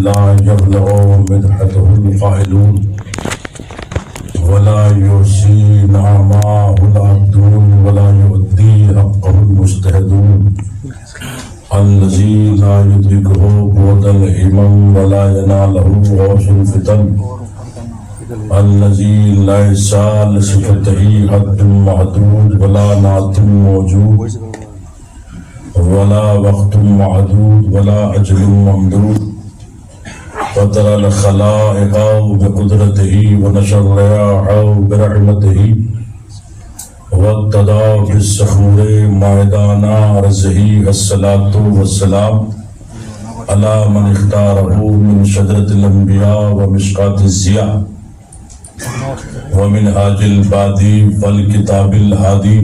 لا يبلغ مدحته القائلون ولا يحصي نعماه العابدون ولا يؤدي حقه المجتهدون الذي لا يدركه بعد الهمم ولا يناله غوث الفتن الذي ليس لصفته حد محدود ولا نعت موجود ولا وقت معدود ولا أجل ممدود وترى الخلائق بقدرته ونشر الرياح برحمته وابتدى بالسحور ميدان أرضه الصلاة والسلام على من اختاره من شجرة الأنبياء ومشقات الضياء ومنهاج البادي والكتاب الهادي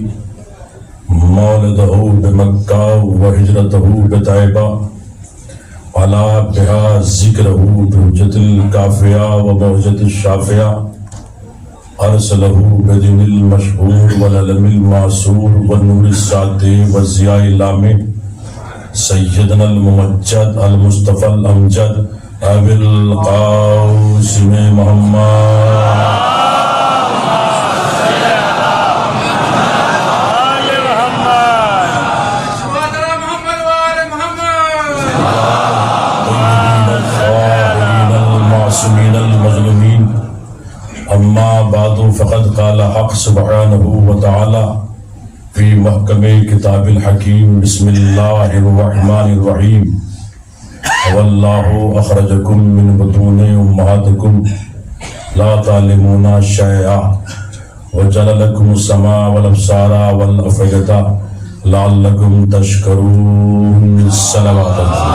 مولده بمكة وهجرته بطيبة على بها ذكره بحجة الكافية وموجة الشافية أرسله بدين المشهور والعلم المعصور والنور الساطع والضياء اللامع سيدنا الممجد المصطفى الأمجد أبي القاسم محمد المظلومين اما بعد فقد قال حق سبحانه وتعالى في محكم كتاب الحكيم بسم الله الرحمن الرحيم والله اخرجكم من بطون امهاتكم لا تعلمون شيئا وجعل لكم السماء والابصار والافئدة لعلكم تشكرون صلوات الله.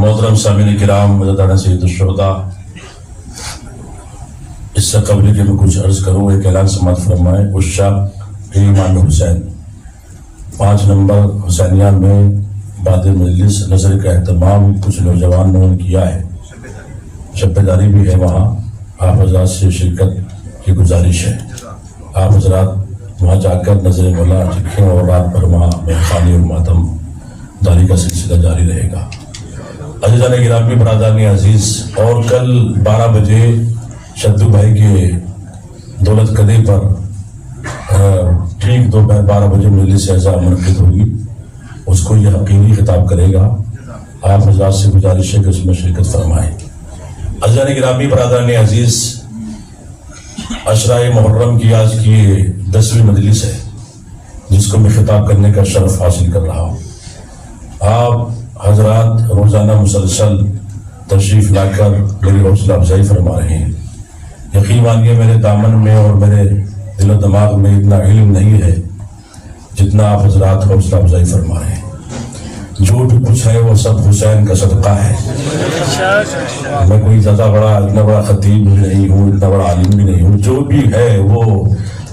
محترم سامعین کرام مجددانہ سید الشہداء، اس سے قبل کہ میں کچھ عرض کروں ایک اعلان سماعت فرمائے. عشاق امام حسین 5 نمبر حسینیہ میں بعد مجلس نظر کا اہتمام کچھ نوجوانوں نے کیا ہے. شب بیداری بھی ہے وہاں. آپ حضرات سے شرکت کی گزارش ہے. آپ حضرات وہاں جا کر نظر مولا رکھیں اور رات بھر وہاں مہربانی اور ماتم داری کا سلسلہ جاری رہے گا. عزیزان گرامی، برادران عزیز، اور کل 12 بجے شدو بھائی کے دولت کدے پر ٹھیک دوپہر 12 بجے مجلس اعزاز منعقد ہوگی. اس کو یہ حقیقی خطاب کرے گا. آپ حضرات سے گزارش ہے کہ اس میں شرکت فرمائیں. عزیزان گرامی، برادران عزیز، عشرہ محرم کی آج کی 10ویں مجلس ہے جس کو میں خطاب کرنے کا شرف حاصل کر رہا ہوں. آپ حضرات روزانہ مسلسل تشریف لا کر میری حوصلہ افزائی فرما رہے ہیں. یقین مانیے میرے دامن میں اور میرے دل و دماغ میں اتنا علم نہیں ہے جتنا آپ حضرات حوصلہ افزائی فرما رہے ہیں. جو بھی کچھ ہے وہ سب حسین کا صدقہ ہے. میں کوئی زیادہ بڑا اتنا بڑا خطیب بھی نہیں ہوں، اتنا بڑا عالم بھی نہیں ہوں. جو بھی ہے وہ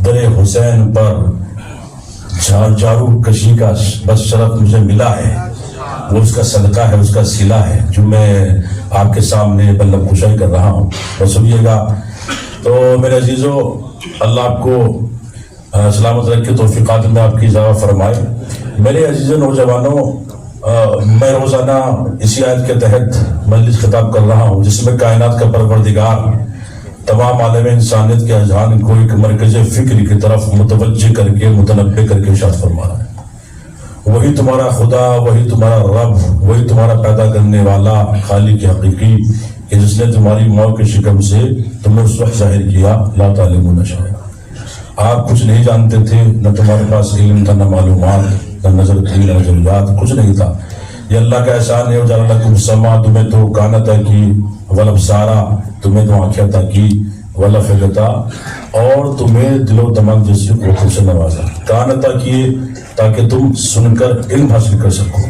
در حسین پر جارو کشی کا بس شرف مجھے ملا ہے. وہ اس کا صدقہ ہے، اس کا صلہ ہے جو میں آپ کے سامنے بلب کشائی کر رہا ہوں. اور سنیے گا. تو میرے عزیزو، اللہ آپ کو سلامت رکھ کے توفیقات میں آپ کی اضافہ فرمائے. میرے عزیز نوجوانوں، میں روزانہ اسی آیت کے تحت مجلس خطاب کر رہا ہوں جس میں کائنات کا پروردگار تمام عالم انسانیت کے اذہان کو ایک مرکز فکر کی طرف متوجہ کر کے متنبع کر کے ارشاد فرما رہا ہے. وہی تمہارا خدا، وہی تمہارا رب، وہی تمہارا پیدا کرنے والا خالق حقیقی کہ جس نے تمہاری ماں کے شکم سے تمہیں اس وقت ظاہر کیا. لا تعلمون شیئا. آپ کچھ نہیں جانتے تھے، نہ تمہارے پاس علم تھا، نہ معلومات، نہ نظر تھی، نہ نظریات، کچھ نہیں تھا. یہ اللہ کا احسان ہے. وجعل لکم السمع، تمہیں تو کان عطا کی، والابصار، تمہیں تو آنکھیں عطا کی، والافئدہ، اور تمہیں دل و دماغ جیسی قوتوں سے نوازا. کان عطا کیے تاکہ تم سن کر علم حاصل کر سکو،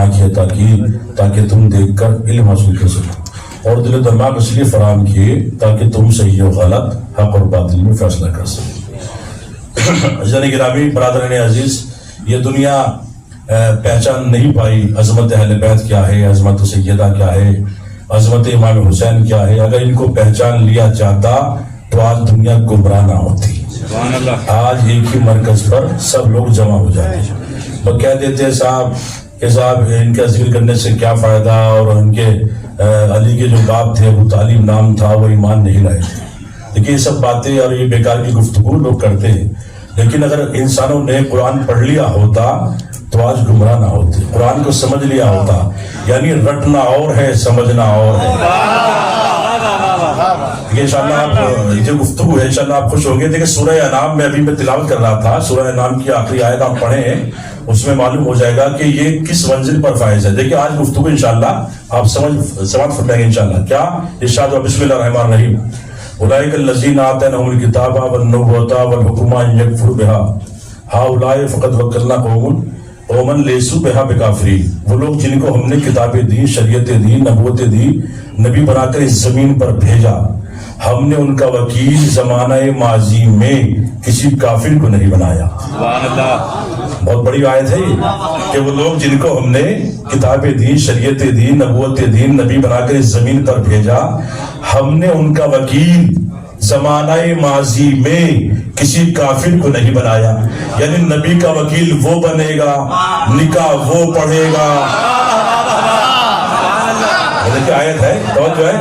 آنکھیں عطا کی تاکہ تم دیکھ کر علم حاصل کر سکو، اور دل و دماغ اس لیے فراہم کیے تاکہ تم صحیح و غلط، حق اور باطل میں فیصلہ کر سکو. عزیزان گرامی، برادران عزیز، یہ دنیا پہچان نہیں پائی عظمت اہل بیت کیا ہے، عظمت سیدہ کیا ہے، عظمت امام حسین کیا ہے. اگر ان کو پہچان لیا جاتا تو آج دنیا گمراہ نہ ہوتی. آج ایک ہی مرکز پر سب لوگ جمع ہو جاتے. وہ کہہ دیتے ہیں صاحب کہ صاحب ان کا ذکر کرنے سے کیا فائدہ، اور ان کے علی کے جو باپ تھے ابو طالب نام تھا وہ ایمان نہیں لائے تھے. لیکن یہ سب باتیں اور یہ بیکار کی گفتگو لوگ کرتے ہیں. لیکن اگر انسانوں نے قرآن پڑھ لیا ہوتا تو آج گمراہ نہ ہوتے. قرآن کو سمجھ لیا ہوتا، یعنی رٹنا اور ہے سمجھنا اور ہے. انشاءاللہ آپ جو گفتگو ہے انشاءاللہ آپ خوش ہوں گے. دیکھیں سورہ انعام میں ابھی میں تلاوت کر رہا تھا، سورہ انعام کی آخری آیت آپ پڑھیں، اس میں معلوم ہو جائے گا کہ یہ کس منزل پر فائز ہے. دیکھیں آج گفتگو انشاءاللہ آپ سمجھ فرمائیں گے انشاءاللہ. کیا ارشاد؟ بسم اللہ الرحمن الرحیم. اولئک الذین آتیناہم الکتاب والنبوۃ والحکم یکفرون بها ہؤلاء فقد وکلنا قوما لیسوا بها بکافرین. وہ لوگ جن کو ہم نے کتابیں دی، شریعتیں دی، نبوتیں دی، نبی بنا کر اس زمین پر بھیجا، ہم نے ان کا وکیل زمانہ ماضی میں کسی کافر کو نہیں بنایا. سبحان اللہ. بہت بڑی آیت ہے یہ کہ وہ لوگ جن کو ہم نے کتابیں دی، شریعتیں دی، نبوتیں دی، نبی بنا کر اس زمین پر بھیجا، ہم نے ان کا وکیل زمانہ ماضی میں کسی کافر کو نہیں بنایا. یعنی نبی کا وکیل وہ بنے گا، نکاح وہ پڑھے گا. دیکھیں آیت ہے، توجہ ہے،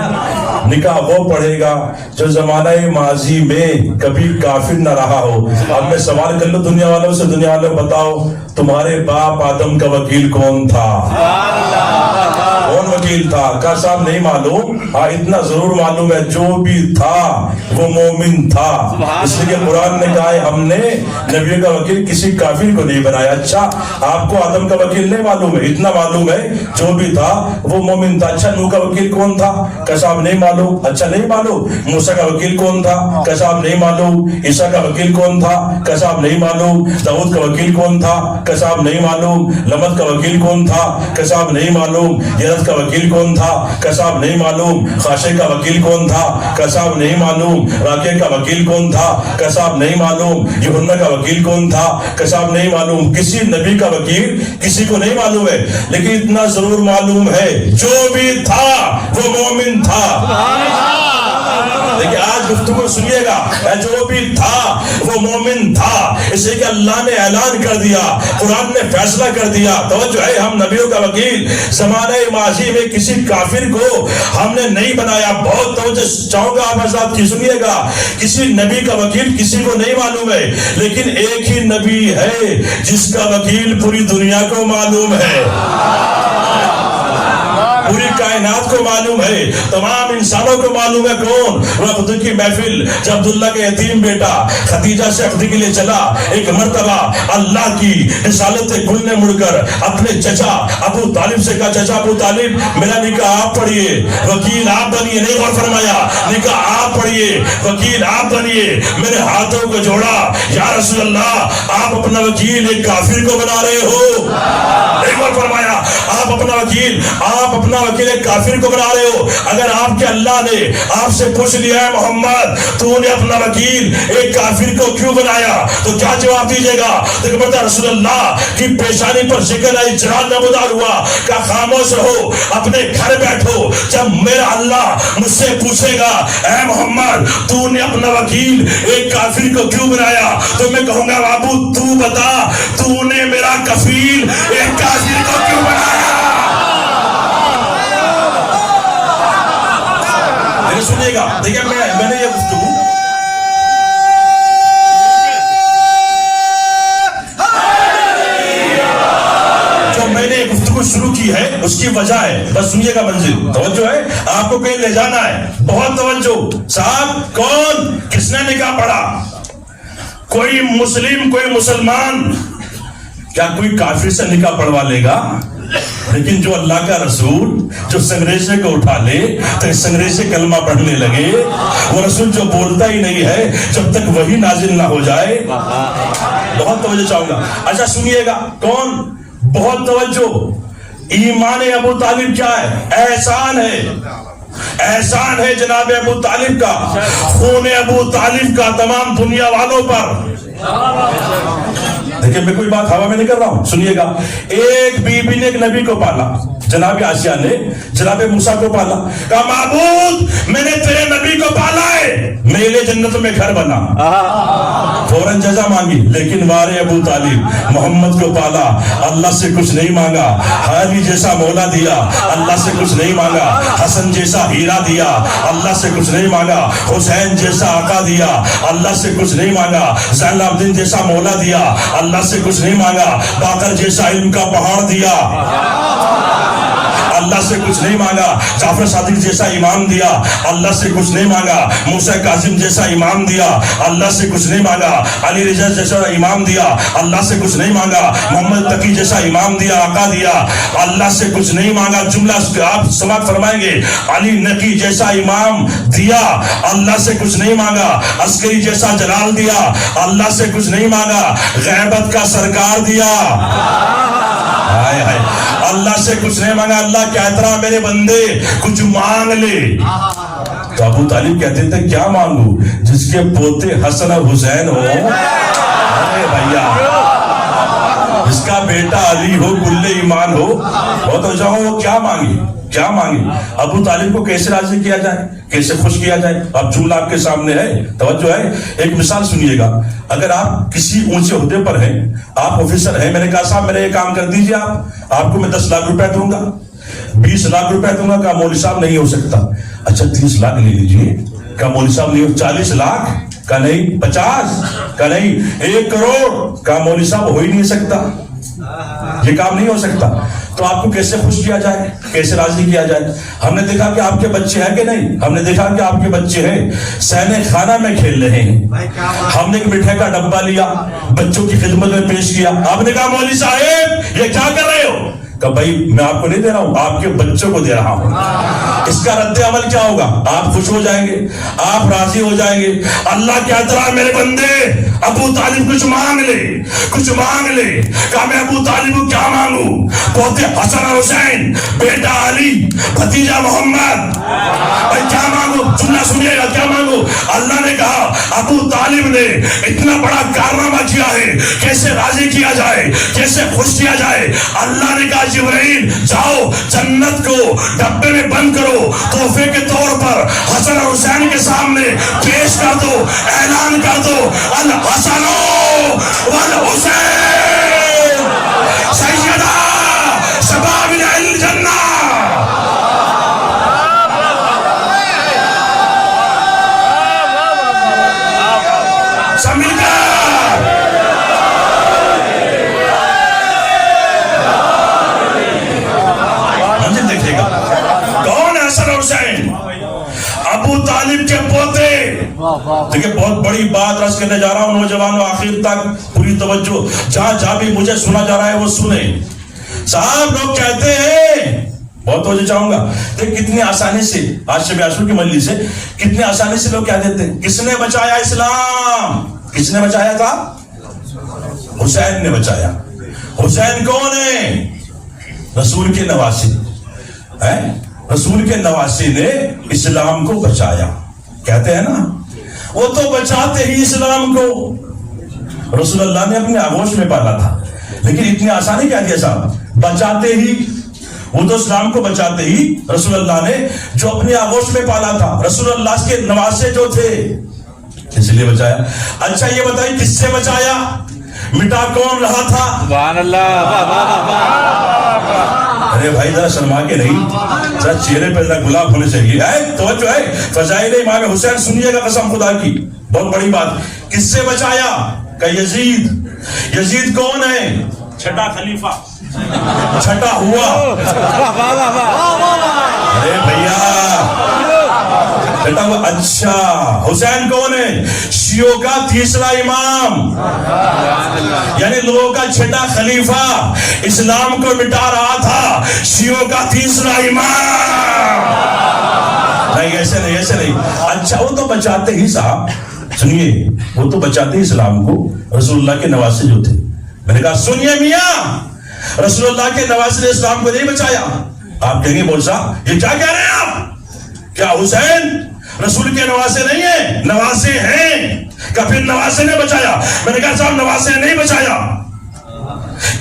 نکاح وہ پڑھے گا جو زمانہ ماضی میں کبھی کافر نہ رہا ہو. اب میں سوال کر لوں دنیا والوں سے، دنیا والوں بتاؤ تمہارے باپ آدم کا وکیل کون تھا؟ کون وکیل تھا؟ کہا صاحب نہیں معلوم. ہاں اتنا ضرور معلوم ہے، جو بھی تھا وہ مومن تھا. اس لیے قرآن نے کہا ہے ہم نے نبی کا وکیل کسی کافر کو نہیں بنایا. اچھا آپ کو آدم کا وکیل نہیں معلوم ہے، اتنا معلوم ہے جو بھی تھا وہ مومن تھا. اچھا نوح کا وکیل کون تھا؟ کہ صاحب نہیں معلوم. اچھا نہیں معلوم. موسیٰ کا وکیل کون تھا؟ کہ صاحب نہیں معلوم. عیسیٰ کا وکیل کون تھا؟ کہ صاحب نہیں معلوم. داؤد کا وکیل کون تھا؟ کہ صاحب نہیں معلوم. لمد کا وکیل کون تھا؟ کہ صاحب نہیں معلوم. یرد کا وکیل کون تھا؟ کہ صاحب نہیں معلوم. خاشع کا وکیل کون تھا؟ کہ صاحب نہیں معلوم. راکع کا وکیل کون تھا؟ کہ صاحب نہیں معلوم. یوحنا کا وکیل کون تھا؟ کہ صاحب نہیں معلوم. کسی نبی کا وکیل کسی کو نہیں معلوم ہے، لیکن اتنا ضرور معلوم ہے جو بھی تھا وہ مومن تھا. لیکن آج گفتگو سنیے گا، جو بھی تھا وہ مومن تھا. اس لیے کہ اللہ نے اعلان کر دیا، قرآن نے فیصلہ کر دیا. توجہ ہے، ہم نبیوں کا وکیل زمانہ ماضی میں کسی کافر کو ہم نے نہیں بنایا. بہت توجہ چاہوں گا آپ حضرات کی، سنیے گا. کسی نبی کا وکیل کسی کو نہیں معلوم ہے، لیکن ایک ہی نبی ہے جس کا وکیل پوری دنیا کو معلوم ہے، پوری کائنات کو معلوم ہے، تمام انسانوں کو معلوم ہے. کون؟ خود کی محفل جب عبداللہ کے یتیم بیٹا خدیجہ سے عقد کے لیے چلا، ایک مرتبہ اللہ کی رسالت گل نے مڑ کر اپنے چچا ابو طالب سے کہا چچا ابو طالب میرا نکاح آپ پڑھیے، وکیل آپ بنیے. نہیں غور فرمایا، نکاح آپ پڑھیے، وکیل آپ بنیے. میں نے ہاتھوں کو جوڑا، یا رسول اللہ آپ اپنا وکیل ایک کافر کو بنا رہے ہو. نہیں غور فرمایا، آپ اپنا وکیل ایک کافر کو بنا رہے ہو. اگر آپ کے اللہ نے آپ سے پوچھ لیا ہے محمد تو نے اپنا وکیل ایک کافر کو کیوں بنایا، تو کیا جواب دیجیے گا؟ تو کہتا رسول اللہ کی پیشانی پر شکل آئی، چراغ نمودار ہوا. کہ خاموش رہو، اپنے گھر بیٹھو. جب میرا اللہ مجھ سے پوچھے گا اے محمد تو نے اپنا وکیل ایک کافر کو کیوں بنایا، تو میں کہوں گا بابو تو بتا تو نے میرا کفیل ایک کافر کو کیوں بنایا. سنیے گا، دیکھیں میں نے یہ گفتگو جو میں نے یہ گفتگو شروع کی ہے اس کی وجہ ہے، بس سنیے گا. منزل توجہ ہے، آپ کو کہیں لے جانا ہے، بہت توجہ. صاحب کون کس نے نکاح پڑھا؟ کوئی مسلم، کوئی مسلمان. کیا کوئی کافر سے نکاح پڑھوا لے گا؟ لیکن جو اللہ کا رسول جو سنگریزے کو اٹھا لے تو سنگریزے کلمہ پڑھنے لگے، وہ رسول جو بولتا ہی نہیں ہے جب تک وہی نازل نہ ہو جائے. بہت توجہ چاہوں گا. اچھا سنیے گا کون، بہت توجہ. ایمان ابو طالب کیا ہے؟ احسان ہے، احسان ہے جناب ابو طالب کا، خون ابو طالب کا تمام دنیا والوں پر. دیکھیں میں کوئی بات ہوا میں نہیں کر رہا ہوں، سنیے گا. ایک بی بی نے ایک نبی کو پالا، جناب آسیہ نے جناب موسیٰ کو پالا، کہا معبود میں نے تیرے نبی کو پالا ہے، میرے لیے جنت میں گھر بنا، فوراً جزا مانگی۔ لیکن وارے ابو طالب محمد کو پالا، اللہ سے کچھ نہیں مانگا، علی جیسا مولا دیا، اللہ سے کچھ نہیں مانگا، حسن جیسا ہیرا دیا، اللہ سے کچھ نہیں مانگا، حسین جیسا آقا دیا، اللہ سے کچھ نہیں مانگا، زین العابدین جیسا مولا دیا، اللہ سے کچھ نہیں مانگا، باقر جیسا علم کا پہاڑ دیا، اللہ سے کچھ نہیں مانگا، جعفر صادق جیسا امام دیا، اللہ سے کچھ نہیں مانگا، موسیٰ کاظم جیسا امام دیا، اللہ سے کچھ نہیں مانگا، علی رضا جیسا امام دیا، اللہ سے کچھ نہیں مانگا، محمد تقی جیسا امام دیا، آقا دیا، اللہ سے کچھ نہیں مانگا۔ جملہ آپ سماعت فرمائیں گے، علی نقی جیسا امام دیا، اللہ سے کچھ نہیں مانگا، عسکری جیسا جلال دیا، اللہ سے کچھ نہیں مانگا، غیبت کا سرکار دیا، اللہ سے کچھ نہیں مانگا۔ اللہ کہتا رہا میرے بندے کچھ مانگ لے، تو ابو طالب کہتے تھے کیا مانگو؟ جس کے پوتے حسن اور حسین ہو، ارے بھیا جس کا بیٹا علی ہو، کل ایمان ہو، وہ تو جاؤ وہ کیا مانگی، کیا مانگی؟ ابو طالب کو کیسے راضی کیا جائے، کیسے خوش کیا جائے؟ اب جملہ آپ کے سامنے ہے، توجہ ہے، ایک مثال سنیے گا۔ اگر آپ کسی اونچے عہدے پر ہیں، آپ آفیسر ہیں، میں نے کہا صاحب میرا یہ کام کر دیجئے، آپ کو میں 10 لاکھ روپے دوں گا، 20 لاکھ روپے دوں گا، کہا مولوی صاحب نہیں ہو سکتا۔ اچھا 30 لاکھ لے لیجئے، کہا مولوی صاحب نہیں ہو۔ 40 لاکھ، کہا نہیں۔ 50، کہا نہیں۔ 1 کروڑ، کہا مولوی صاحب ہو ہی نہیں سکتا، یہ کام نہیں ہو سکتا۔ تو آپ کو کیسے خوش کیا جائے، کیسے راضی کیا جائے؟ ہم نے دیکھا کہ آپ کے بچے ہیں کہ نہیں، ہم نے دیکھا کہ آپ کے بچے ہیں سینے خانہ میں کھیل رہے ہیں، ہم نے ایک مٹھائی کا ڈبہ لیا، بچوں کی خدمت میں پیش کیا، آپ نے کہا مولوی صاحب یہ کیا کر رہے ہو؟ کہ بھائی میں آپ کو نہیں دے رہا ہوں، آپ کے بچوں کو دے رہا ہوں۔ اس کا رد عمل کیا ہوگا؟ آپ خوش ہو جائیں گے، آپ راضی ہو جائیں گے۔ اللہ کہتا رہا میرے بندے ابو طالب کچھ مانگ لے، کچھ مانگ لے۔ کہا میں ابو طالب کو کیا مانگوں؟ پوتے حسن حسین، بیٹا علی، بھتیجا محمد، بھائی کیا مانگو؟ جملہ سنیے گا، کیا مانگو؟ اللہ نے کہا ابو طالب نے اتنا بڑا کارنامہ کیا ہے، کیسے راضی کیا جائے، کیسے خوش کیا جائے؟ اللہ نے کہا جبرائیل جاؤ جنت کو ڈبے میں بند کرو، تحفے کے طور پر حسن اور حسین کے سامنے پیش کر دو، اعلان کر دو الحسن والحسین سیدہ شباب الجنہ۔ ابو طالب کے پوتے، دیکھیں بہت بڑی بات عرض کرنے جا رہا ہوں نوجوانوں، آخر تک پوری توجہ، جہاں جہاں بھی مجھے سنا جا رہا ہے وہ سنیں۔ صاحب لوگ کہتے ہیں، بہت توجہ چاہوں گا، کہ کتنی آسانی سے آج شب عاشور کی مجلس سے کتنی آسانی سے لوگ کہہ دیتے ہیں کس نے بچایا اسلام؟ کس نے بچایا تھا؟ حسین نے بچایا۔ حسین کون ہے؟ رسول کے نواسی، رسول کے نواسی نے اسلام کو بچایا، کہتے ہیں نا وہ تو بچاتے ہی اسلام کو، رسول اللہ نے اپنے آغوش میں پالا تھا، لیکن اتنی آسانی کہہ دیا صاحب، بچاتے ہی، وہ تو اسلام کو بچاتے ہی رسول اللہ نے جو اپنے آغوش میں پالا تھا، رسول اللہ کے نواسے جو تھے اس لیے بچایا۔ اچھا یہ بتائیے کس سے بچایا؟ مٹا کون رہا تھا؟ سبحان اللہ۔ ارے بھائی ذرا شرما کے نہیں، ذرا چہرے پہ ذرا گلاب ہونے چاہیے۔ توجہ ہے، فضائل امام حسین سنیے گا قسم خدا کی، بہت بڑی بات۔ کس سے بچایا؟ کہ یزید۔ یزید کون ہے؟ چھٹا خلیفہ، چھٹا ہوا۔ ارے بھیا چھٹا ہوا، اچھا حسین کون ہے؟ شیعوں کا تیسرا امام، یعنی لوگوں کا چھٹا خلیفہ، اسلام کو مٹا رہا تھا، شیعوں کا تیسرا امام۔ نہیں ایسے نہیں، ایسے نہیں۔ اچھا وہ تو بچاتے ہی صاحب، سنیے وہ تو بچاتے ہی اسلام کو، رسول اللہ کے نواسے جو تھے۔ میں نے کہا سنیے میاں، رسول اللہ کے نواسے نے اسلام کو نہیں بچایا۔ آپ کہیں گے مول صاحب یہ کیا کہہ رہے ہیں آپ؟ کیا حسین رسول کے نواسے نہیں ہیں؟ نواسے ہیں، کہ پھر نواسے نے بچایا؟ میں نے کہا صاحب نواسے نے نہیں بچایا،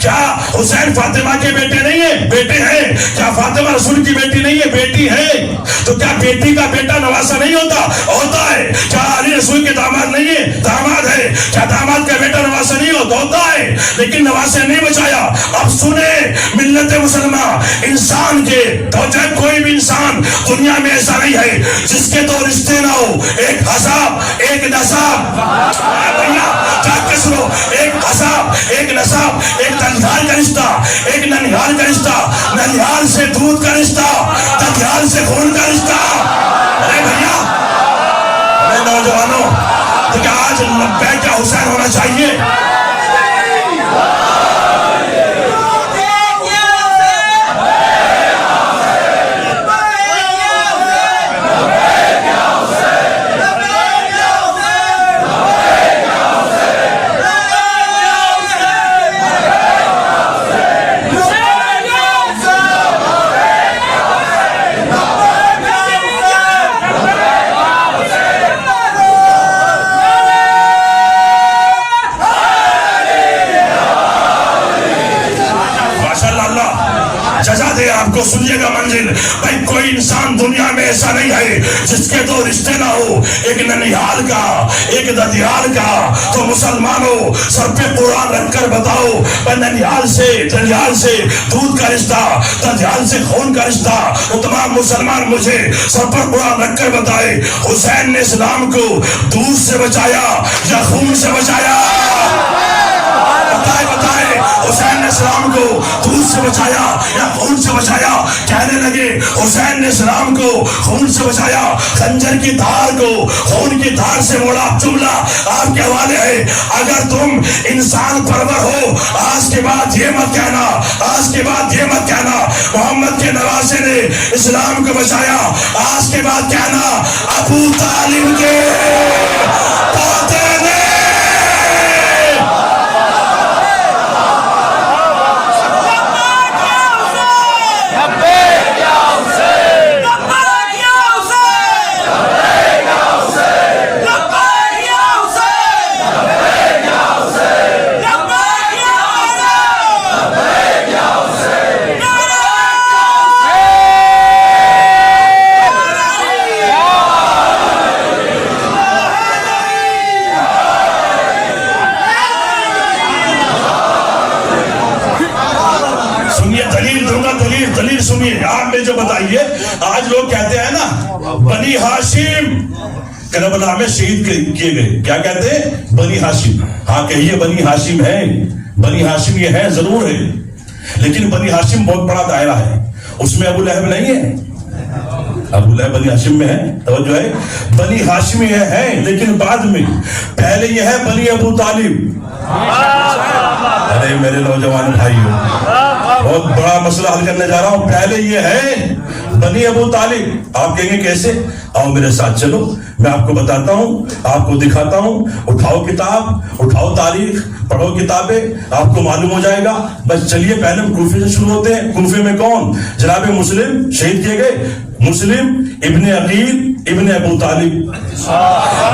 کیا حسین فاطمہ کے بیٹے نہیں ہیں؟ بیٹے ہیں. کیا فاطمہ رسول کی بیٹی نہیں ہے؟ بیٹی ہے. تو کیا بیٹی کا بیٹا نواسا نہیں ہوتا؟ ہوتا ہے. کیا علی رسول کے داماد نہیں ہے؟ داماد ہے. کیا داماد کا بیٹا نواسا نہیں ہوتا؟ ہوتا ہے. لیکن نواسے نہیں بچایا. اب سنیں ملت مسلمہ، انسان کے توجہ، کوئی بھی انسان دنیا میں ایسا نہیں ہے جس کے دو رشتے نہ ہو. ایک حساب ایک نساب. ایک حساب ایک نساب. ایک ننھیال کا رشتہ، ایک ننھیال کا رشتہ، ننھیال سے دودھ کا رشتہ، ننھیال سے خون کا رشتہ. ارے بھیا، ارے نوجوانوں، تو کیا آج لبیک کا حسین ہونا چاہیے؟ آپ کو سنیے گا منزل. بھائی کوئی انسان دنیا میں ایسا نہیں ہے جس کے دو رشتے نہ ہو. ایک ننھیال کا ایک ددیال کا. تو مسلمانوں سر پہ قرآن رکھ کر بتاؤ، ننھیال سے دودھ کا رشتہ، ددیال سے خون کا رشتہ. وہ تمام مسلمان مجھے سر پر قرآن رکھ کر بتائے، حسین نے اسلام کو دودھ سے بچایا یا خون سے بچایا؟ بتائے حسین نے اسلام کو دودھ سے بچایا یا خون سے بچایا؟ کہنے لگے حسین نے اسلام کو خون سے بچایا. خنجر کی دھار کو خون کی دھار سے موڑا. جملہ آپ کے حوالے ہے. اگر تم انسان پرور ہو، آج کے بعد یہ مت کہنا محمد کے نواسے نے اسلام کو بچایا. آج کے بعد کہنا ابو طالب کے پوتے نے. دلیل سنیے. آپ میں جو بتائیے، آج لوگ کہتے ہیں نا بنی ہاشم کربلا میں شہید کیے گئے. کیا کہتے ہیں؟ بنی ہاشم. ہاں کہیے بنی ہاشم ہے. بنی ہاشم یہ ہے، ضرور ہے، لیکن بنی ہاشم بہت بڑا دائرہ ہے. اس میں ابو لہب نہیں ہے. ابو لہب بنی ہاشم میں ہے. توجہ ہے، بنی ہاشم یہ ہے، لیکن بعد میں پہلے یہ ہے بنی ابو طالب. ارے میرے نوجوان بھائیوں، بہت بڑا مسئلہ حل کرنے جا رہا ہوں. پہلے یہ ہے بنی ابو طالب. آپ کہیں گے کیسے؟ آؤ میرے ساتھ چلو، میں آپ کو بتاتا ہوں، آپ کو دکھاتا ہوں. اٹھاؤ کتاب، اٹھاؤ تاریخ، پڑھو کتابیں، آپ کو معلوم ہو جائے گا. بس چلیے پہلے ہم کوفے سے شروع ہوتے ہیں. کوفے میں کون؟ جناب مسلم شہید کیے گئے. مسلم ابن عقیل ابن ابو طالب.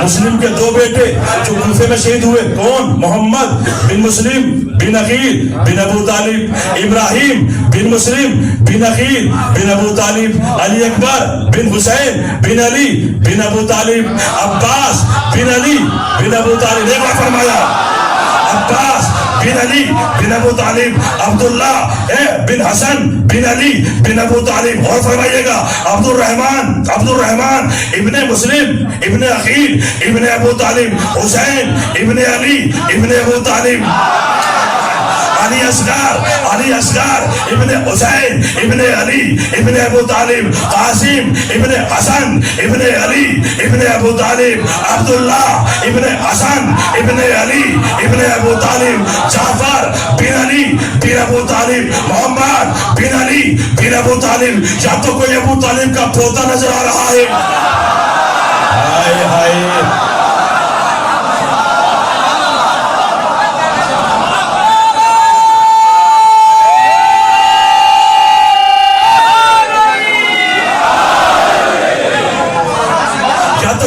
مسلم کے دو بیٹے جو کوفے میں شہید ہوئے، کون؟ محمد بن مسلم بن عقیل بن ابو طالب، ابراہیم بن مسلم بن عقیل بن ابو طالب، علی اکبر بن حسین بن علی بن ابو طالب، عباس بن علی بن ابو طالب. ایک بار فرمایا، عباس بن علی بن ابو طالب، عبداللہ بن حسن بن علی بن ابو طالب. اور فرمائیے گا عبد الرحمن ابن مسلم ابن عقیل ابن ابو طالب، حسین ابن علی ابن ابو طالب، علی اصغر ابن حسین ابن علی ابن ابو طالب، قاسم ابن حسن ابن علی ابن ابو طالب، عبداللہ ابن حسن ابن علی ابن ابو طالب، جعفر بن علی بن ابو طالب، محمد بن علی بن ابو طالب. یا تو کوئی ابو طالب کا پوتا نظر آ رہا ہے؟ ہائے ہائے.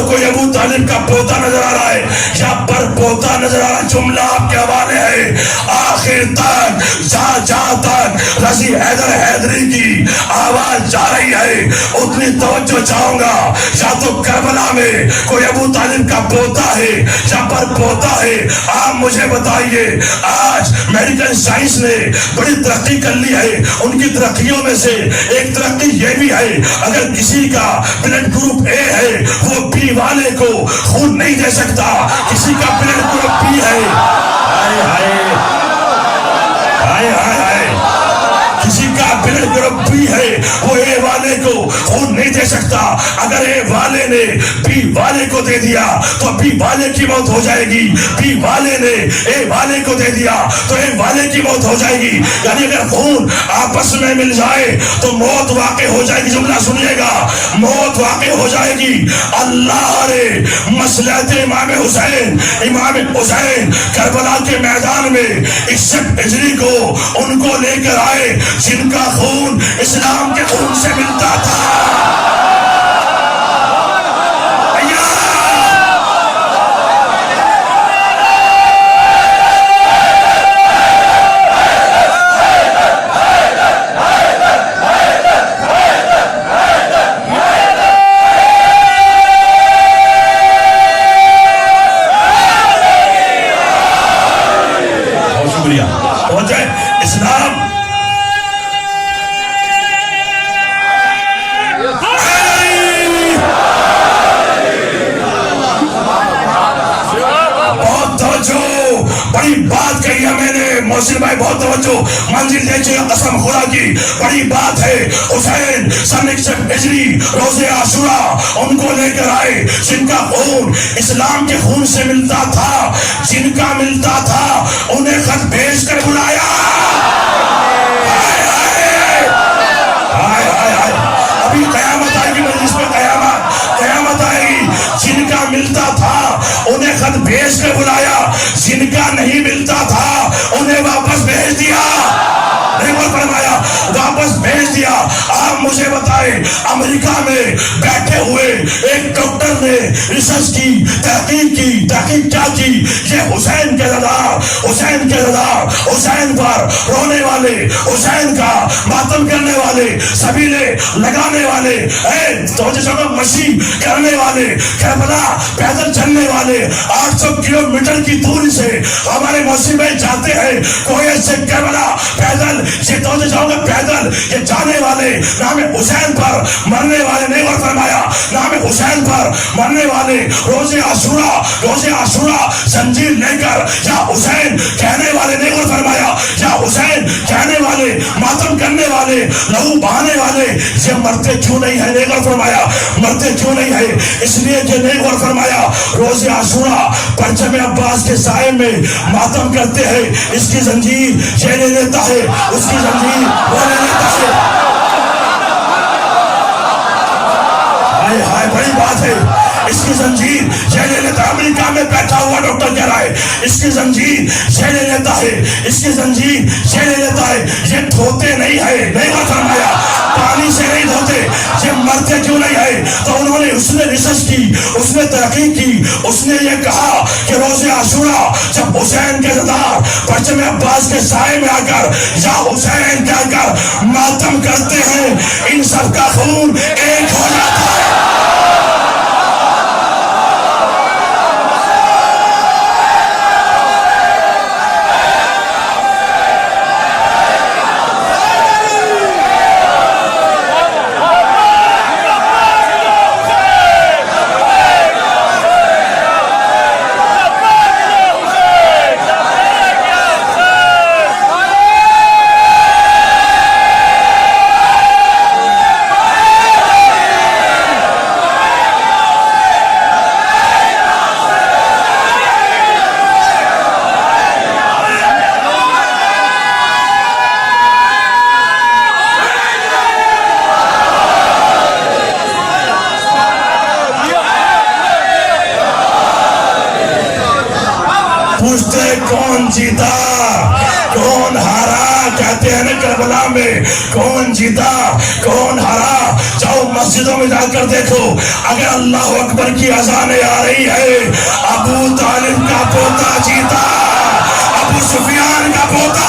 کوئی ابو طالب کا پوتا نظر آ رہا ہے یا پر پوتا نظر آ رہا جملہ آپ کے حوالے ہے. آخر تک جہاں تک رضی حیدر حیدری کی آواز جا رہی ہے اتنی توجہ چاہوں گا. یا تو کربلا میں کوئی ابو طالب کا پوتا ہے یا پر پوتا ہے. آپ مجھے بتائیے آج میڈیکل سائنس نے بڑی ترقی کر لی ہے. ان کی ترقیوں میں سے ایک ترقی یہ بھی ہے اگر کسی کا بلڈ گروپ اے ہے وہ بی والے کو خون نہیں دے سکتا. کسی کا بلڈ گروپ بی ہے ہائے ہائے ہائے ہائے کسی کا بلڈ گروپ بی ہے وہ اے والے کو خون نہیں دے سکتا. اگر اے والے نے بی والے کو دے دیا تو بی والے کی موت ہو جائے گی. بی والے نے اے والے کو دے دیا تو اے والے کی موت ہو جائے گی. یعنی اگر خون آپس میں مل جائے تو موت واقع ہو جائے گی. جملہ سنیے گا موت واقع ہو جائے گی. اللہ نے مصلحت امام حسین کربلا کے میدان میں 61 ہجری کو ان کو لے کر آئے جن کا خون اسلام کے خون سے ملتا تھا. اسلام بہت توجہ بڑی بات کہی ہے میں نے محسن بھائی بہت توجہ منزل دیکھیے قسم خدا کی بڑی بات ہے. حسین سن 61 ہجری روز عاشوراء ان کو لے کر آئے جن کا خون اسلام کے خون سے ملتا تھا. جن کا ملتا تھا انہیں خط بھیج کر بلایا. ابھی قیامت آئے گی مجلس میں قیامت آئے گی. جن کا ملتا تھا انہیں خط بھیج کے بلایا. جن کا نہیں ملتا تھا انہیں واپس بھیج دیا. فرمایا واپس بھیج دیا. آپ مجھے بتائیں امریکہ میں بیٹھے ہوئے ایک ڈاکٹر نے ریسرچ کی تحقیق کیا کی یہ حسین کے رضا حسین پر رونے والے حسین کا ماتم کرنے والے سبیلے لگانے والے مشی کرنے والے کربلا پیدل چلنے والے 800 کلومیٹر کی دوری سے ہمارے موسم میں جاتے ہیں. کوئی سے کربلا پیدل یہ تو جاؤ گے پیدل یہ جانے والے نام حسین پر مرنے والے نے اور فرمایا نام حسین پر مرنے والے روز عاشوراء زنجیر لے کر یا حسین کہنے والے نے اور فرمایا یا حسین کہنے والے ماتم کرنے والے لہو بہانے والے یہ مرتے کیوں نہیں ہے. نیک اور فرمایا مرتے کیوں نہیں ہے اس لیے کہ نیک اور فرمایا روز عاشوراء پرچم عباس کے سائے میں ماتم کرتے ہیں. اس کی زنجیر یہ لے لیتا ہے اس کی زنجیر وہ لے لیتا ہے. ہائے ہائے بڑی بات ہے. اس کی زنجیر یہ لے لیتا ہے. امریکہ میں بیٹھا ہوا ڈاکٹر کہہ رہا ہے اس کی زنجیر یہ لے لیتا ہے. اس کی زنجیر یہ لے لیتا ہے. یہ دھوتے نہیں ہے. نہیں فرمایا پانی سے نہیں دھوتے. یہ مرتے کیوں نہیں ہے تو انہوں نے اس نے ریسرچ کی اس نے تحقیق کی. اس نے یہ کہا کہ روز عاشوراء جب حسین کے زدار پرچم عباس کے سائے میں آ کر یا حسین کہہ کر ماتم کرتے ہیں ان سب کا خون ایک ہو جاتا ہے. پوچھتے کون جیتا کون ہارا، کہتے ہیں نا کربلا میں کون جیتا کون ہارا، جاؤ مسجدوں میں جا کر دیکھو، اگر اللہ اکبر کی اذانیں آ رہی ہے ابو طالب کا پوتا جیتا، ابو سفیان کا پوتا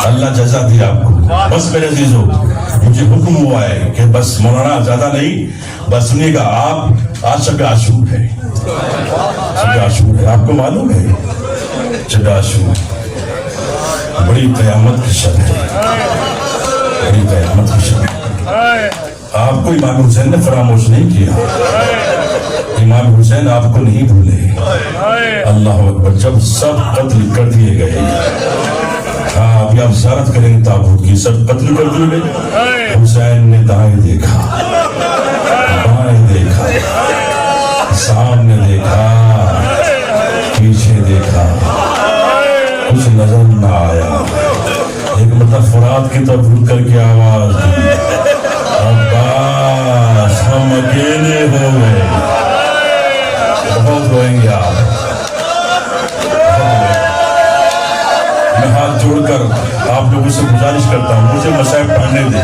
اللہ جزا دیا آپ کو۔ بس میرے عزیزو، مجھے حکم ہوا ہے کہ بس مولانا زیادہ نہیں، بس سنیے گا، آپ آج شب عاشور ہے، شب عاشور ہے، آپ کو معلوم ہے شب عاشور بڑی قیامت کی شب ہے، بڑی قیامت کی شب ہے۔ آپ کو امام حسین نے فراموش نہیں کیا، امام حسین آپ کو نہیں بھولے۔ اللہ اکبر، جب سب قتل کر دیے گئے، ہاں ابھی آپ زیارت کریں گے تابوت کی، سب قتل کر دیے گئے، حسین نے دائیں دیکھا بائیں دیکھا سامنے دیکھا پیچھے دیکھا، کچھ نظر نہ آیا، ایک مرتبہ فرات کی طرف رک کر کے آواز دی، عباس ہم اکیلے ہو گئے۔ بہت روئیں گے آپ، میں ہاتھ جوڑ کر آپ لوگوں سے گزارش کرتا ہوں، مجھے مصائب پڑھنے دیں،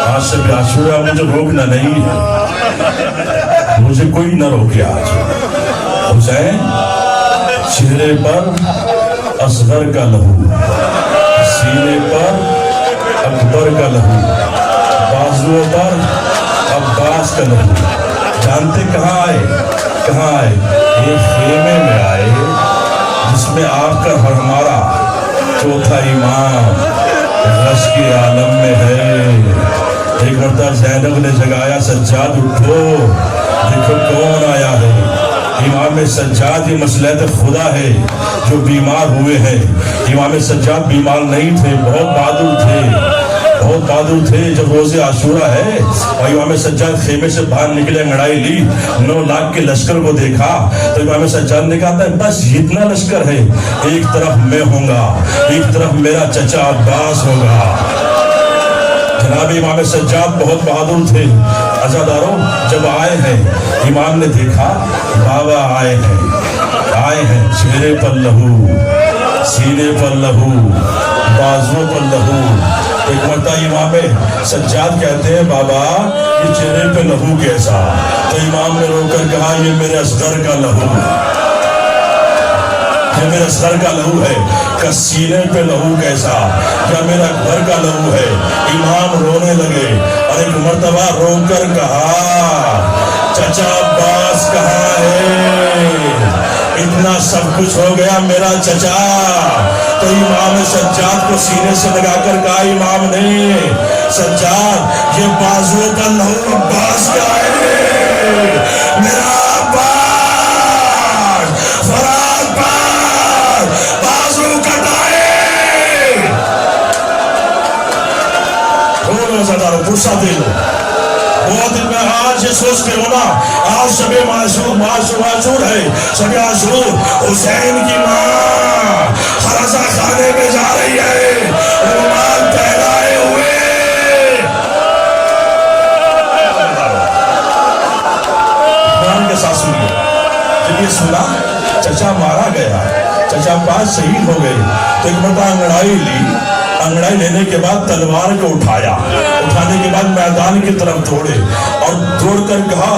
آج سے بھی عاشورہ مجھے روکنا نہیں ہے، مجھے کوئی نہ روکے آج۔ حسین چہرے پر اصغر کا لہو، سینے پر اکبر کا لہو، بازوؤں پر عباس کا لہو، جانتے کہاں آئے کہاں آئے؟ ایک خیمے میں آئے جس میں آپ کا ہمارا چوتھا امام رش کے عالم میں ہے۔ ایک مرتبہ زینب نے جگایا، سجاد اٹھو دیکھو کون آیا ہے۔ امام سجاد یہ مصلحت خدا ہے جو بیمار ہوئے ہیں، امام سجاد بیمار نہیں تھے، بہت بہادر تھے، بہت بہادر تھے۔ جب روز عاشورہ ہے اور امام سجاد خیمے سے باہر نکلے، انگڑائی لی، 9 لاکھ کے لشکر کو دیکھا تو امام سجاد نے کہا تھا بس اتنا لشکر ہے، ایک طرف میں ہوں گا، ایک طرف میرا چچا عباس ہوگا۔ جناب امام سجاد بہت بہادر تھے۔ عزاداروں، جب آئے ہیں امام نے دیکھا بابا آئے ہیں، چہرے پر لہو، سینے پر لہو، بازو پر لہو۔ ایک مرتبہ امام سجاد کہتے ہیں بابا یہ چہرے پہ لہو کیسا؟ تو امام نے رو کر کہا یہ میرے اصغر کا لہو، یہ میرے اصغر کا لہو ہے۔ کہ سینے پہ لہو کیسا؟ یا میرا گھر کا لہو ہے۔ امام رونے لگے اور ایک مرتبہ رو کر کہا چچا عباس کہاں ہے؟ اتنا سب کچھ ہو گیا میرا چچا۔ تو امام سجاد کو سینے سے لگا کر کہا امام نے سجاد یہ بازو پر لہو عباس کا ہے، میرا عباس فرات پر بازو کٹائے۔ دونوں زداروں غصہ دے لو، بہت دن میں آج یہ سوچ کے ہونا، آج شب عاشور ہے، شب عاشور حسین کی ماں خرزہ خانے میں جا رہی ہے، رومال پہنائے ہوئے۔ ایمان کے ساتھ سنیے، جب یہ سنا چچا مارا گیا، چچا پاس شہید ہو گئے، تو ایک مرتبہ انگڑائی لی، انگڑائی لینے کے بعد تلوار کو اٹھایا، اٹھانے کے بعد میدان کی طرف دوڑے اور دوڑ کر کہا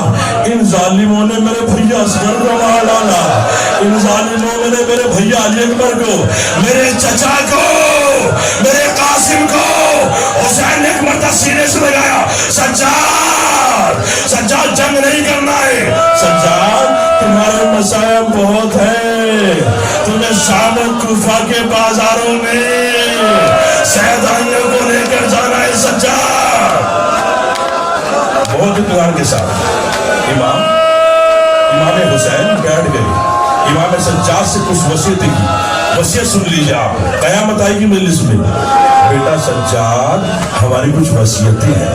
ان ظالموں نے میرے بھیا اصغر کو مار ڈالا، ان ظالموں نے میرے بھیا علی اکبر کو، میرے چچا کو، میرے قاسم کو۔ حسین نے ایک مرتبہ سینے سے لگایا سجاد سجاد جنگ نہیں کرنا ہے، سجاد تمہارے مصائب بہت ہیں، تمہیں شام و کوفہ کے بازاروں میں سیدانیوں کو لے کر جانا ہے سجاد۔ بہت اطمینان کے ساتھ امام حسین بیٹھ گئے. امام سجاد سے کچھ وصیت کی. وصیت سن لیجیے آپ, قیامت آئے گی مجلس میں. بیٹا سجاد ہماری کچھ وصیتیں ہیں.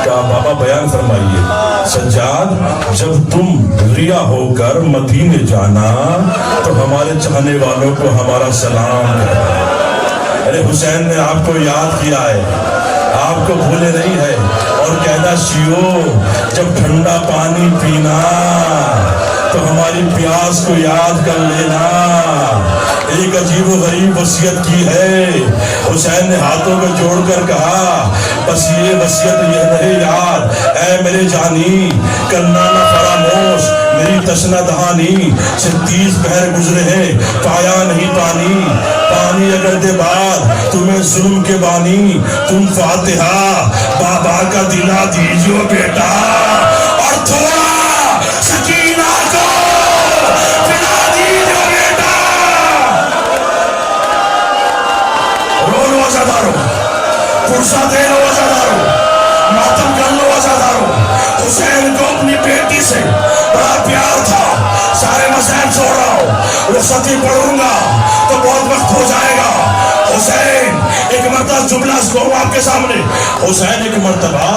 کہا بابا بیان فرمائیے. سجاد جب تم ریا ہو کر مدینے جانا تو ہمارے چاہنے والوں کو ہمارا سلام کہنا. ارے حسین نے آپ کو یاد کیا ہے, آپ کو بھولے نہیں ہے. اور کہنا شیو جب ٹھنڈا پانی پینا تو ہماری پیاس کو یاد کر لینا. ایک عجیب و غریب وصیت کی ہے. حسین نے ہاتھوں کو جوڑ کر کہا بس یہ وصیت یہ رہے یاد, اے میرے جانی کرنا نہ فراموش میری تشنہ دہانی. 36 پہر گزرے ہیں پایا نہیں پانی. پانی اگر دے بعد تمہیں ظلم کے بانی. تم فاتحہ بابا کا دلا دیجیو بیٹا, اور تھوڑا سکینہ کو پلا دیجیو بیٹا. رو لو وزادارو, پرسا دے لو وزادارو, ماتم کر لو وزادارو. حسین کو اپنی بیٹی سے بڑا پیار تھا. سارے مسائل چھوڑ رہا ہوں, رخصتی پڑھوں گا تو بہت وقت ہو جائے گا. حسین ایک مرتبہ جملہ کہوں آپ کے سامنے. حسین ایک مرتبہ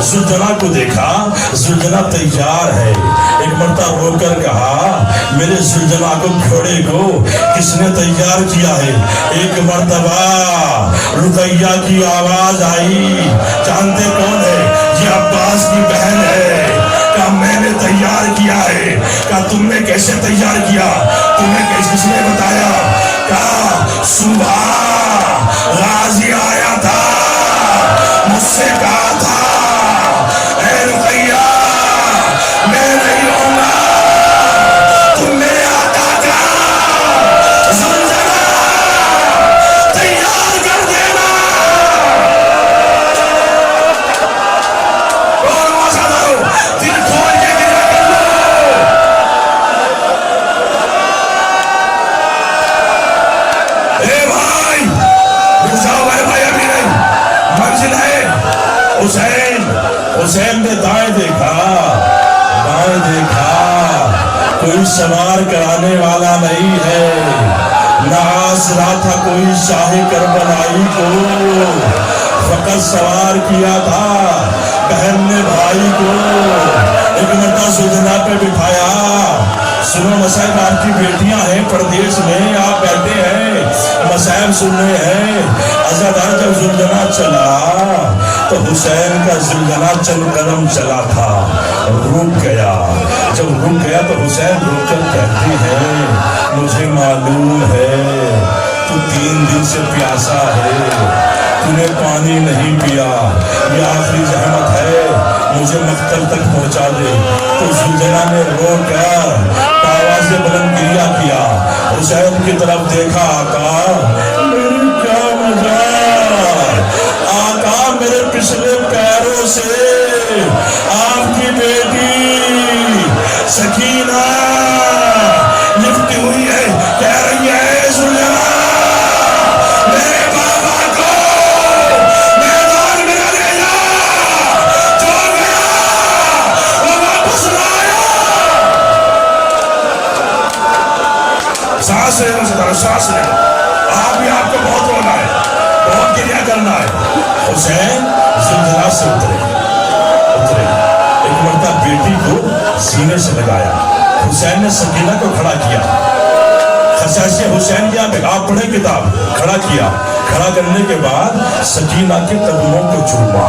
زلجنا کو دیکھا, زلجنا تیار ہے. ایک مرتبہ رو کر کہا میرے زلجنا کو گھوڑے کو کس نے تیار کیا ہے. ایک مرتبہ رقیہ کی آواز آئی, جانتے کون ہے؟ یہ عباس کی بہن ہے. کہا میں نے تیار کیا ہے. کہا تم نے کیسے تیار کیا, تمہیں کس نے بتایا؟ کہا صبح غازی آیا تھا, مجھ سے کہا تھا اے رقیہ میں نہیں ہوں گا, تم میرے آقا کا زلزلہ تیار کر دینا. اور وزادارو دل کھول کے گرا کر لو. اے بھائی رک جاؤ بھائی, ابھی نہیں, منزل ہے. حسین نے دائیں دیکھا, بائیں دیکھا, کوئی سوار کرانے والا نہیں ہے. نہ آسرا تھا کوئی شاہ کربلائی کو, فقط سوار کیا تھا بہن نے بھائی کو. ایک مرتبہ زلجنا پہ بٹھایا. سنو مسائب آپ کی بیٹیاں ہیں پردیش میں, آپ بیٹھے ہیں مسائب سننے ہیں. عزادار جب زلجنا چلا تو حسین کا زلجنا چند قدم چلا تھا, رک گیا. جب رک گیا تو حسین رک کر کہتی ہے مجھے معلوم ہے تو 3 دن سے پیاسا ہے, تو نے پانی نہیں پیا, یہ آخری زحمت ہے, مجھے مقتل تک پہنچا دے. تو زلجنا نے رو کر آواز بلند گریہ کیا. حسین کی طرف دیکھا, آقا میری کیا مزار, آقا میرے پچھلے پیروں سے آپ کی بیٹی سکینہ لپٹی ہوئی ہے. کہہ رہی ہے زلجنا میرے بابا کو میدان میں نہ لے جا, جو گیا وہ واپس نہ آیا. سانس لے لو, سانس لے لو. آپ بھی آپ کو بہت رونا ہے, بہت گریہ کرنا ہے. حسین زلزلہ سے اترے. ایک مرتبہ بیٹی کو سینے سے لگایا. حسین نے سکینہ کو کھڑا کیا. خصائص حسین کی آپ پڑھیں کتاب, کھڑا کیا. کھڑا کرنے کے بعد سکینہ کے قدموں کو چوما,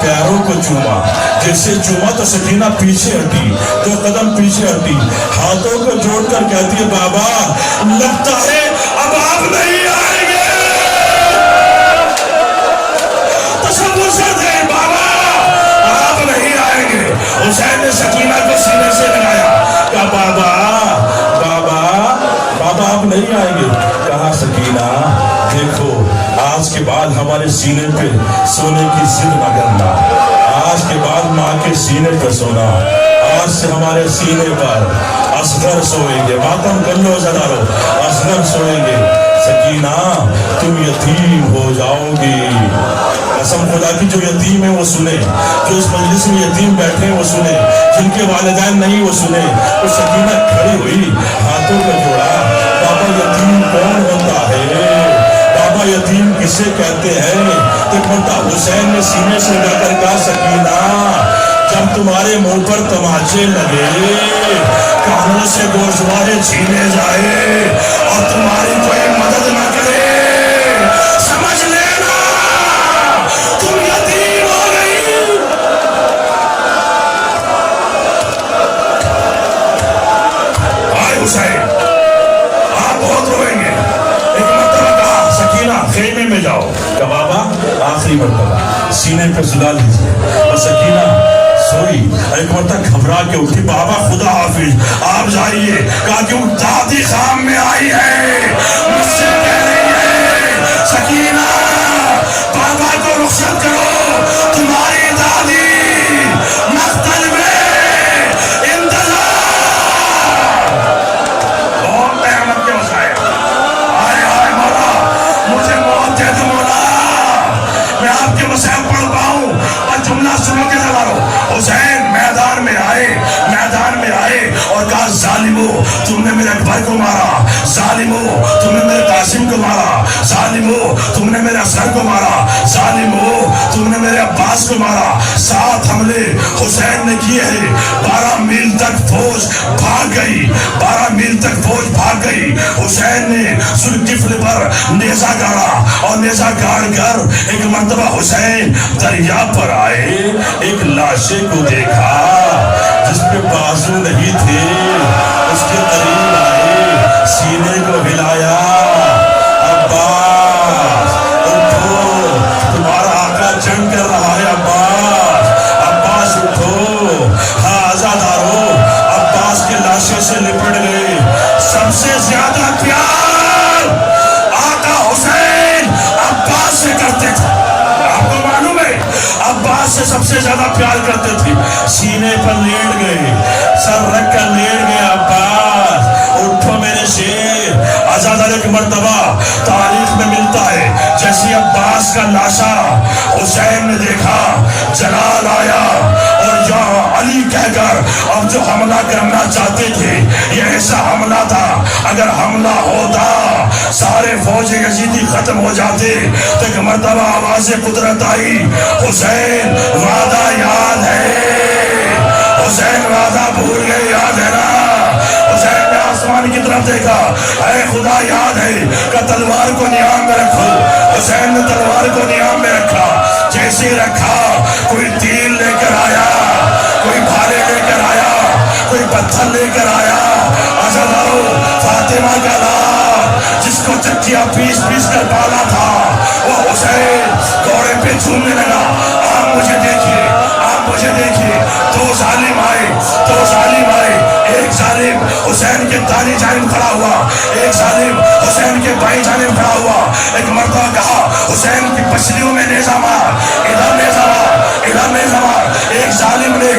پیروں کو چوما. جیسے چوما تو سکینہ پیچھے ہٹی, 2 قدم پیچھے ہٹی, ہاتھوں کو جوڑ کر کہتی ہے بابا لگتا ہے اب آپ نہیں آئیں گے. تصور سے دیں بابا آپ نہیں آئیں گے. حسین نے سکینہ کو سینے سے لگایا. کہا بابا آپ نہیں آئیں گے. کہا سکینہ دیکھو آج کے بعد ہمارے سینے پہ سونے کی ضد نہ کرنا. آج کے بعد ماں کے سینے پہ سونا. آج سے ہمارے سینے پر اصغر سوئیں گے. ماتم کر لو زدارو, اصغر سوئیں گے. سکینہ تم یتیم ہو جاؤ گی. قسم خدا کی جو یتیم ہے وہ سنے، جو اس مجلس میں یتیم بیٹھے ہیں وہ سنے، جن کے والدین نہیں وہ سنے۔ تو سکینہ کھڑی ہوئی، ہاتھوں کو جوڑا، بابا یتیم کون ہوتا ہے؟ بابا یتیم کسے کہتے ہیں؟ ایک مرتبہ حسین نے سینے سے لگا کر کہا سکینہ جب تمہارے منہ پر تماچے لگے، کانوں سے گوشوارے چھینے جائے اور تمہاری کوئی مدد نہ کرے، سمجھ لینا تم یتیم ہو گئی۔ آئے حسین، آپ بہت روئیں گے۔ ایک مرتبہ کہا سکینہ خیمے میں جاؤ، کہ بابا آخری مرتبہ سینے پہ سلا لیجیے، اور سکینہ سوئی۔ ایک مرتبہ گھبرا کے اٹھی، بابا خدا حافظ آپ جائیے، کہا کہ دادی خام میں آئی ہے، مجھ سے کہہ رہی ہے سکینہ بابا کو رخصت کرو، تمہاری دادی مقتل میں انتظار۔ بہت احمد کے وسائل، آئے آئے مولا مجھے موت دے دو مولا، میں آپ کے مسائل پڑھ پاؤں، اور جملہ سنو کے دوارو۔ حسین میدان میں آئے اور کہا ظالمو تم نے میرے اکبر کو مارا، ظالمو تم نے میرے قاسم کو مارا، ظالمو تم نے میرے اصغر کو مارا، ظالمو تم نے میرے عباس کو مارا۔ 7 حملے حسین نے کیے ہیں، 12 میل تک فوج بھاگ گئی، 12 میل تک فوج بھاگ گئی۔ حسین نے ذوالکفل پر نیزہ گاڑا، اور نیزہ گاڑ کر ایک مرتبہ حسین دریا پر آئے، ایک لاشے کو دیکھا جس پہ بازو نہیں تھے، اس کے قریب آئے، سینے کو ہلایا، عباس اٹھو تمہارا آقا جنگ کر رہا ہے، عباس عباس اٹھو، ہاں آزادارو۔ عباس کے لاشے سے لپٹ گئے۔ سب سے زیادہ پیار آقا حسین عباس سے کرتے تھے، آپ کو معلوم ہے عباس سے سب سے زیادہ پیار کرتے تھے۔ سینے پر لیٹ گئے، سر رکھ کر لیٹ گئے، عباس اٹھو میرے شیر۔ آزادار ایک مرتبہ تاریخ میں ملتا ہے، جیسے عباس کا لاشا حسین نے دیکھا، جلال آیا، اور یا علی کہہ کر اب جو حملہ کرنا چاہتے تھے یہ ایسا حملہ تھا، اگر حملہ ہوتا سارے فوج یزیدی ختم ہو جاتے۔ تو ایک مرتبہ آواز قدرت آئی، حسین وعدہ یاد ہے، حسین وعدہ بھول گئے، یاد ہے نا؟ حسین نے آسمان کی طرف دیکھا، اے خدا یاد ہے کہ تلوار کو نیام میں رکھو۔ حسین نے تلوار کو نیام میں رکھا، جیسے رکھا کوئی تیر لے کر آیا، کوئی بھالے لے کر آیا، کوئی پتھر لے کر آیا۔ عزادارو فاطمہ کا لال جس کو چکیا پیس پیس کر پالا تھا، وہ حسین گھوڑے پہ جھومنے لگا، آپ مجھے دیکھیے، آپ مجھے دیکھیے۔ 2 ظالم آئے، 2 ظالم آئے، ایک ظالم حسین کے دائیں جانب کھڑا ہوا، ایک ظالم حسین کے بائیں جانب کھڑا ہوا۔ ایک مرتبہ کہا حسین کی پسلیوں میں نیزہ مار، ادھر نیزہ مار، ادھر نیزہ مار۔ ایک ظالم نے